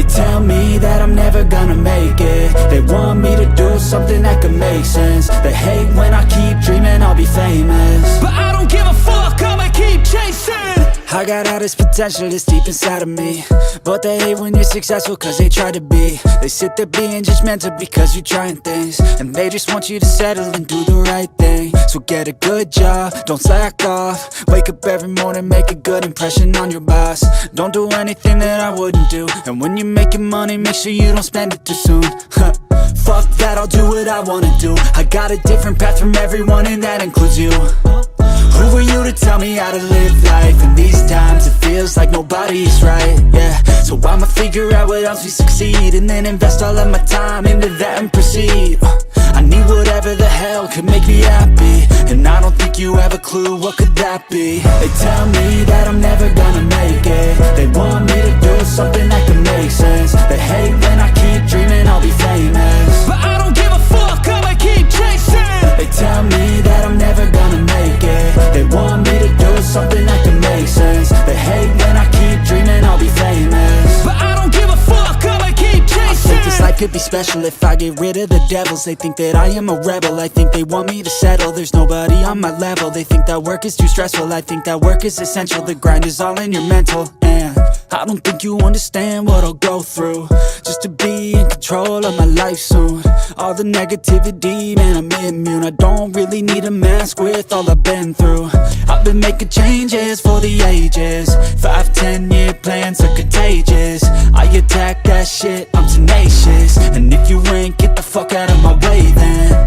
They tell me that I'm never gonna make it. They want me to do something that could make sense. They hate when I keep dreaming I'll be famous, but I don't give a fuck, I'ma keep chasing. I got all this potential that's deep inside of me, but they hate when you're successful cause they try to be. They sit there being judgmental because you're trying things, and they just want you to settle and do the right thing. So get a good job, don't slack off. Wake up every morning, make a good impression on your boss. Don't do anything that I wouldn't do, and when you're making money, make sure you don't spend it too soon. Fuck that, I'll do what I wanna do. I got a different path from everyone and that includes you. Who are you to tell me how to live life? In these times it feels like nobody's right, yeah. So I'ma figure out what else we succeed, and then invest all of my time into that and proceed. I need whatever the hell could make me happy, and I don't think you have a clue what could that be. They tell me that I'm never gonna make it. They want me to do something that can make sense. They hate when I keep dreaming I'll be famous, but I don't give a fuck, I'ma keep chasing. They tell me that I'm never gonna make it. They want me to do something that can make sense. They hate when I keep dreaming I'll be famous, but I don't give a fuck, I'ma keep chasing. I think this life could be special if I get rid of the devils. They think that I am a rebel, I think they want me to settle. There's nobody on my level. They think that work is too stressful, I think that work is essential. The grind is all in your mental, and I don't think you understand what I'll go through just to be in control of my life soon. All the negativity, man, I'm immune. I don't really need a mask with all I've been through. I've been making changes for the ages. 5-10 year plans are contagious. I attack that shit, I'm tenacious. And if you ain't, get the fuck out of my way then.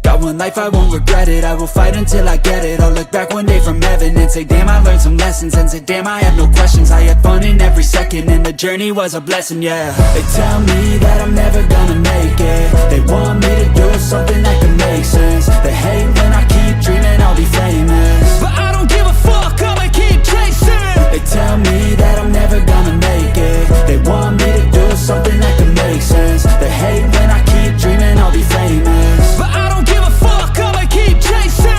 Got one life, I won't regret it. I will fight until I get it. I'll look back one day from heaven and say, damn, I learned some lessons. And say, damn, I have no questions. I had fun in every second, and the journey was a blessing, yeah. They tell me that I'm never gonna make it. They want me to do something that can make sense. They hate when I keep dreaming I'll be famous, but I don't give a fuck, I'ma keep chasing. They tell me that I'm never gonna make it. They want me to do something that can make sense. They hate when I keep dreaming I'll be famous, but I don't give a fuck, I'ma keep chasing.